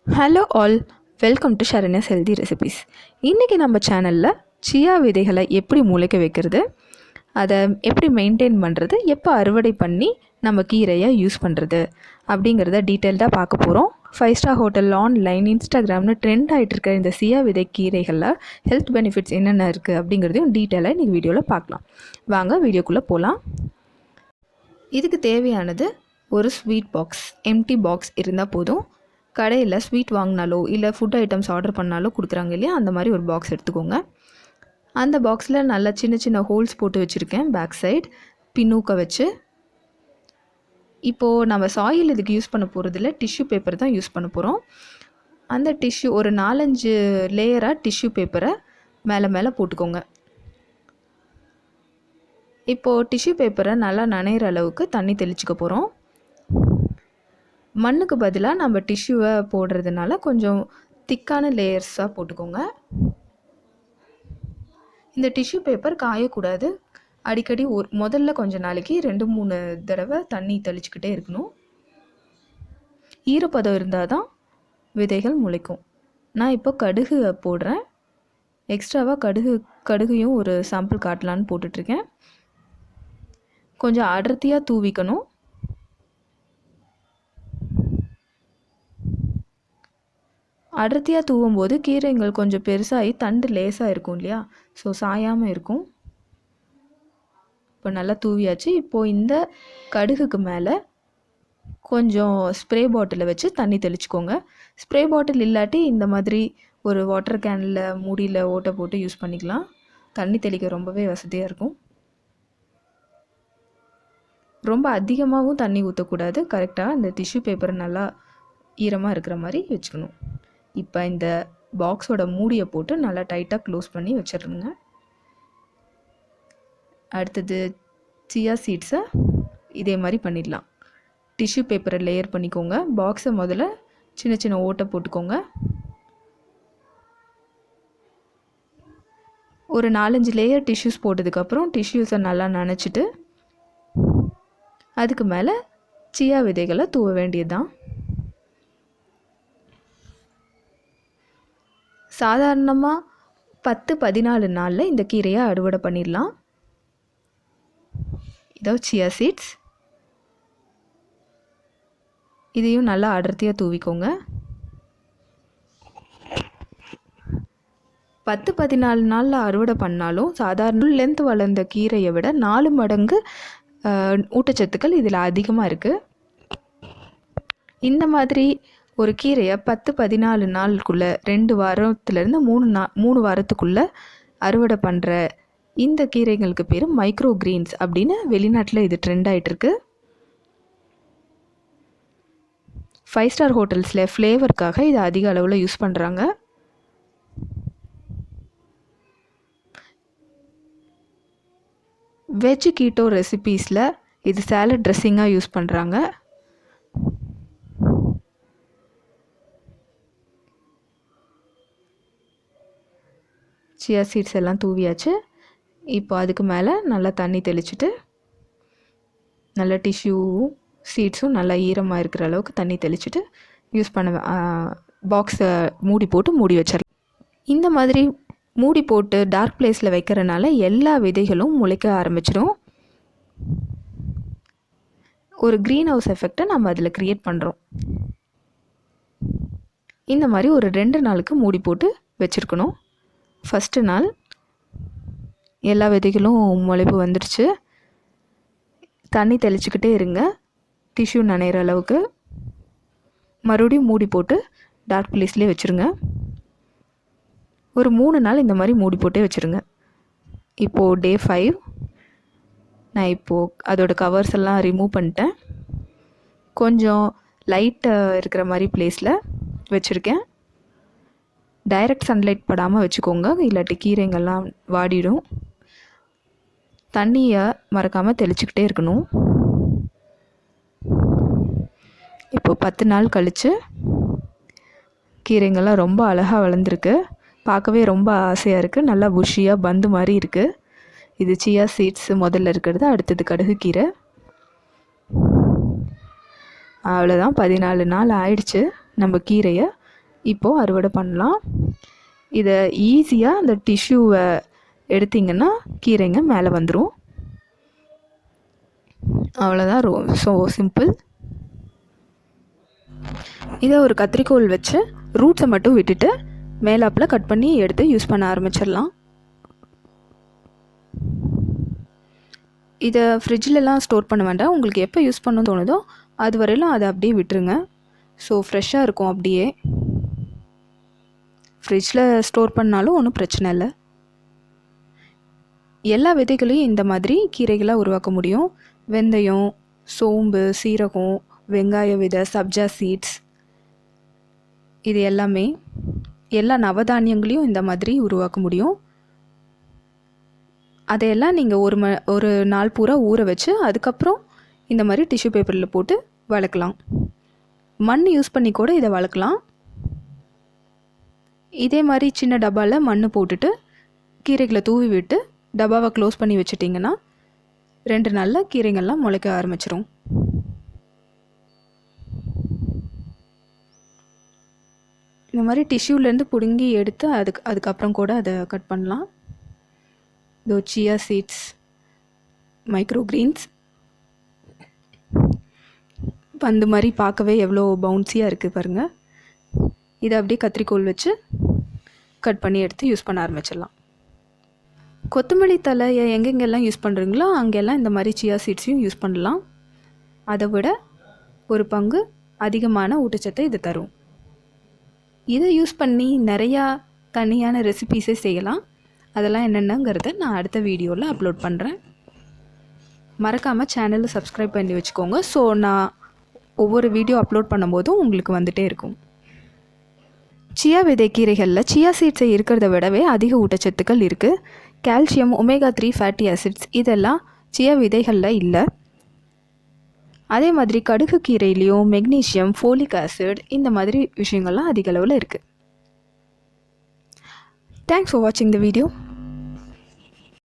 Hello all, welcome to Sharanya's healthy recipes. இன்றைக்கி நம்ம சேனலில் சியா விதைகளை எப்படி முளைக்க வைக்கிறது, அதை எப்படி மெயின்டைன் பண்ணுறது, எப்போ அறுவடை பண்ணி நம்ம கீரையை யூஸ் பண்ணுறது அப்படிங்கிறத டீட்டெயில்டாக பார்க்க போகிறோம். 5 ஸ்டார் ஹோட்டல், ஆன்லைன், இன்ஸ்டாகிராம்னு ட்ரெண்ட் ஆகிட்டு இருக்க இந்த சியா விதை கீரைகளில் ஹெல்த் பெனிஃபிட்ஸ் என்னென்ன இருக்குது அப்படிங்கிறதையும் டீட்டெயிலாக இன்றைக்கி வீடியோவில் பார்க்கலாம். வாங்க வீடியோக்குள்ளே போகலாம். இதுக்கு தேவையானது ஒரு ஸ்வீட் பாக்ஸ், எம்டி பாக்ஸ் இருந்தால் போதும். கடையில் ஸ்வீட் வாங்கினாலோ இல்லை ஃபுட் ஐட்டம்ஸ் ஆர்டர் பண்ணாலோ கொடுக்குறாங்க இல்லையா, அந்த மாதிரி ஒரு பாக்ஸ் எடுத்துக்கோங்க. அந்த பாக்ஸில் நல்லா சின்ன சின்ன ஹோல்ஸ் போட்டு வச்சுருக்கேன் பேக் சைடு பின்னூக்க வச்சு. இப்போது நம்ம சாயில் இதுக்கு யூஸ் பண்ண போகிறதில்ல, டிஷ்யூ பேப்பர் தான் யூஸ் பண்ண போகிறோம். அந்த டிஷ்யூ ஒரு 4-5 லேயராக டிஷ்யூ பேப்பரை மேலே மேலே போட்டுக்கோங்க. இப்போது டிஷ்யூ பேப்பரை நல்லா நனைகிற அளவுக்கு தண்ணி தெளிச்சுக்க போகிறோம். மண்ணுக்கு பதிலாக நம்ம டிஷ்யூவை போடுறதுனால கொஞ்சம் திக்கான லேயர்ஸாக போட்டுக்கோங்க. இந்த டிஷ்யூ பேப்பர் காயக்கூடாது. அடிக்கடி முதல்ல கொஞ்ச நாளைக்கு 2-3 தடவை தண்ணி தெளிச்சுக்கிட்டே இருக்கணும். ஈரப்பதம் இருந்தால் தான் விதைகள் முளைக்கும். நான் இப்போ கடுகு போடுறேன். எக்ஸ்ட்ராவாக கடுகையும் ஒரு சாம்பிள் காட்டலான்னு போட்டுட்ருக்கேன். கொஞ்சம் அடர்த்தியாக தூவிக்கணும். அடர்த்தியாக தூவும் போது கீரைகள் கொஞ்சம் பெருசாகி தண்டு லேசாக இருக்கும் இல்லையா, ஸோ சாயாமல் இருக்கும். இப்போ நல்லா தூவியாச்சு. இப்போது இந்த கடுகுக்கு மேலே கொஞ்சம் ஸ்ப்ரே பாட்டிலை வச்சு தண்ணி தெளிச்சுக்கோங்க. ஸ்ப்ரே பாட்டில் இல்லாட்டி இந்த மாதிரி ஒரு வாட்டர் கேனில் மூடியில் ஓட்டை போட்டு யூஸ் பண்ணிக்கலாம். தண்ணி தெளிக்க ரொம்பவே வசதியாக இருக்கும். ரொம்ப அதிகமாகவும் தண்ணி ஊற்றக்கூடாது. கரெக்டாக இந்த டிஷ்யூ பேப்பரை நல்லா ஈரமாக இருக்கிற மாதிரி வச்சுக்கணும். இப்போ இந்த பாக்ஸோட மூடியை போட்டு நல்லா டைட்டாக க்ளோஸ் பண்ணி வச்சிடணுங்க. அடுத்தது சியா சீட்ஸை இதே மாதிரி பண்ணிடலாம். டிஷ்யூ பேப்பரை லேயர் பண்ணிக்கோங்க. பாக்ஸை முதல்ல சின்ன சின்ன ஓட்டை போட்டுக்கோங்க. ஒரு 4-5 லேயர் டிஷ்யூஸ் போட்டதுக்கப்புறம் டிஷ்யூஸை நல்லா நனைச்சிட்டு அதுக்கு மேலே சியா விதைகளை தூவ வேண்டியது தான். சாதாரணமாக 10-14 நாளில் இந்த கீரையை அறுவடை பண்ணிடலாம். இதோ சியா சீட்ஸ், இதையும் நல்லா அடர்த்தியாக தூவிக்கோங்க. 10-14 நாளில் அறுவடை பண்ணாலும் சாதாரண லென்த் வளர்ந்த கீரையை விட 4 மடங்கு ஊட்டச்சத்துக்கள் இதில் அதிகமாக இருக்குது. இந்த மாதிரி ஒரு கீரையை 10-14 நாளுக்குள்ளே 2 வாரத்துலேருந்து 3 வாரத்துக்குள்ளே அறுவடை பண்ணுற இந்த கீரைகளுக்கு பேர் மைக்ரோக்ரீன்ஸ் அப்படின்னு வெளிநாட்டில் இது ட்ரெண்ட் ஆகிட்டுருக்கு. 5 ஸ்டார் ஹோட்டல்ஸில் ஃப்ளேவருக்காக இது அதிக அளவில் யூஸ் பண்ணுறாங்க. வெஜ் கீட்டோ ரெசிபீஸில் இது சாலட் ட்ரெஸ்ஸிங்காக யூஸ் பண்ணுறாங்க. சியா சீட்ஸ் எல்லாம் தூவியாச்சு. இப்போ அதுக்கு மேலே நல்லா தண்ணி தெளிச்சுட்டு நல்லா டிஷ்யூவும் சீட்ஸும் நல்லா ஈரமாக இருக்கிற அளவுக்கு தண்ணி தெளிச்சுட்டு யூஸ் பண்ண பாக்ஸை மூடி போட்டு மூடி வச்சிடலாம். இந்த மாதிரி மூடி போட்டு டார்க் பிளேஸில் வைக்கிறனால எல்லா விதைகளும் முளைக்க ஆரம்பிச்சிடும். ஒரு க்ரீன் ஹவுஸ் எஃபெக்டை நம்ம அதில் க்ரியேட் பண்ணுறோம். இந்த மாதிரி ஒரு 2 நாளுக்கு மூடி போட்டு வச்சுருக்கணும். ஃபஸ்ட்டு நாள் எல்லா விதைகளும் முளைப்பு வந்துடுச்சு. தண்ணி தெளிச்சுக்கிட்டே இருங்க டிஷ்யூ நனைகிற அளவுக்கு. மறுபடியும் மூடி போட்டு டார்க் பிளேஸ்லேயே வச்சுருங்க. ஒரு 3 நாள் இந்த மாதிரி மூடி போட்டே வச்சுருங்க. இப்போது டே 5. நான் இப்போது அதோடய கவர்ஸ் எல்லாம் ரிமூவ் பண்ணிட்டேன். கொஞ்சம் லைட்டாக இருக்கிற மாதிரி பிளேஸில் வச்சுருக்கேன். டைரக்ட் சன்லைட் படாமல் வச்சுக்கோங்க, இல்லாட்டி கீரைங்கள்லாம் வாடிடும். தண்ணியை மறக்காமல் தெளிச்சுக்கிட்டே இருக்கணும். இப்போது 10 நாள் கழித்து கீரைங்கள்லாம் ரொம்ப அழகாக வளர்ந்துருக்கு. பார்க்கவே ரொம்ப ஆசையாக இருக்குது. நல்லா புஷியாக பந்து மாதிரி இருக்குது. இது சியா சீட்ஸ் முதல்ல இருக்கிறது. அடுத்தது கடுகு கீரை. அவ்வளோதான், 14 நாள் ஆயிடுச்சு நம்ம கீரையை இப்போது அறுவடை பண்ணலாம். இதை ஈஸியாக அந்த டிஷ்யூவை எடுத்திங்கன்னா கீரைங்க மேலே வந்துடும். அவ்வளோதான். So simple. இதை ஒரு கத்திரிக்கோல் வச்சு ரூட்ஸை மட்டும் விட்டுட்டு மேலாப்பில் கட் பண்ணி எடுத்து யூஸ் பண்ண ஆரம்பிச்சிடலாம். இதை ஃப்ரிட்ஜிலலாம் ஸ்டோர் பண்ண வேண்டாம். உங்களுக்கு எப்போ யூஸ் பண்ணணும்னு தோணுதோ அது வரையிலும் அதை அப்படியே விட்டுருங்க. ஸோ ஃப்ரெஷ்ஷாக இருக்கும். அப்படியே ஃப்ரிட்ஜில் ஸ்டோர் பண்ணாலும் ஒன்றும் பிரச்சனை இல்லை. எல்லா விதைகளையும் இந்த மாதிரி கீரைகளாக உருவாக்க முடியும். வெந்தயம், சோம்பு, சீரகம், வெங்காய விதை, சப்ஜா சீட்ஸ், இது எல்லாமே எல்லா நவதானியங்களையும் இந்த மாதிரி உருவாக்க முடியும். அதையெல்லாம் நீங்கள் ஒரு நாள் பூரா ஊற வச்சு அதுக்கப்புறம் இந்த மாதிரி டிஷ்யூ பேப்பரில் போட்டு வளர்க்கலாம். மண் யூஸ் பண்ணி கூட இதை வளர்க்கலாம். இதே மாதிரி சின்ன டப்பாவில் மண் போட்டுட்டு கீரைகளை தூவி விட்டு டப்பாவை க்ளோஸ் பண்ணி வச்சுட்டிங்கன்னா 2 நாளில் கீரைங்கள்லாம் முளைக்க ஆரம்பிச்சிரும். இந்த மாதிரி டிஷ்யூலேருந்து பிடுங்கி எடுத்து அதுக்கப்புறம் கூட அதை கட் பண்ணலாம். இதோ சியா சீட்ஸ், மைக்ரோக்ரீன்ஸ், பந்து மாதிரி பார்க்கவே எவ்வளோ பவுன்ஸியாக இருக்குது பாருங்கள். இதை அப்படியே கத்திரிக்கோல் வச்சு கட் பண்ணி எடுத்து யூஸ் பண்ண ஆரம்பிச்சிடலாம். கொத்தமல்லி தலையை எங்கெங்கெல்லாம் யூஸ் பண்ணுறீங்களோ அங்கெல்லாம் இந்த மாதிரி சியா சீட்ஸையும் யூஸ் பண்ணலாம். அதை விட ஒரு பங்கு அதிகமான ஊட்டச்சத்தை இது தரும். இதை யூஸ் பண்ணி நிறையா தனியான ரெசிபீஸே செய்யலாம். அதெல்லாம் என்னென்னங்கிறத நான் அடுத்த வீடியோவில் அப்லோட் பண்ணுறேன். மறக்காமல் சேனலை சப்ஸ்கிரைப் பண்ணி வச்சுக்கோங்க. ஸோ நான் ஒவ்வொரு வீடியோ அப்லோட் பண்ணும்போதும் உங்களுக்கு வந்துகிட்டே இருக்கும். சியா விதை கீரைகளில் சியா சீட்ஸை இருக்கிறத விடவே அதிக ஊட்டச்சத்துக்கள் இருக்குது. கால்சியம், ஒமேகா 3 ஃபேட்டி ஆசிட்ஸ் இதெல்லாம் சியா விதைகளில் இல்லை. அதே மாதிரி கடுகு கீரையிலையும் மெக்னீஷியம், ஃபோலிக் ஆசிட் இந்த மாதிரி விஷயங்கள்லாம் அதிக அளவில் இருக்குது. தேங்க்ஸ் ஃபார் வாட்சிங் த வீடியோ.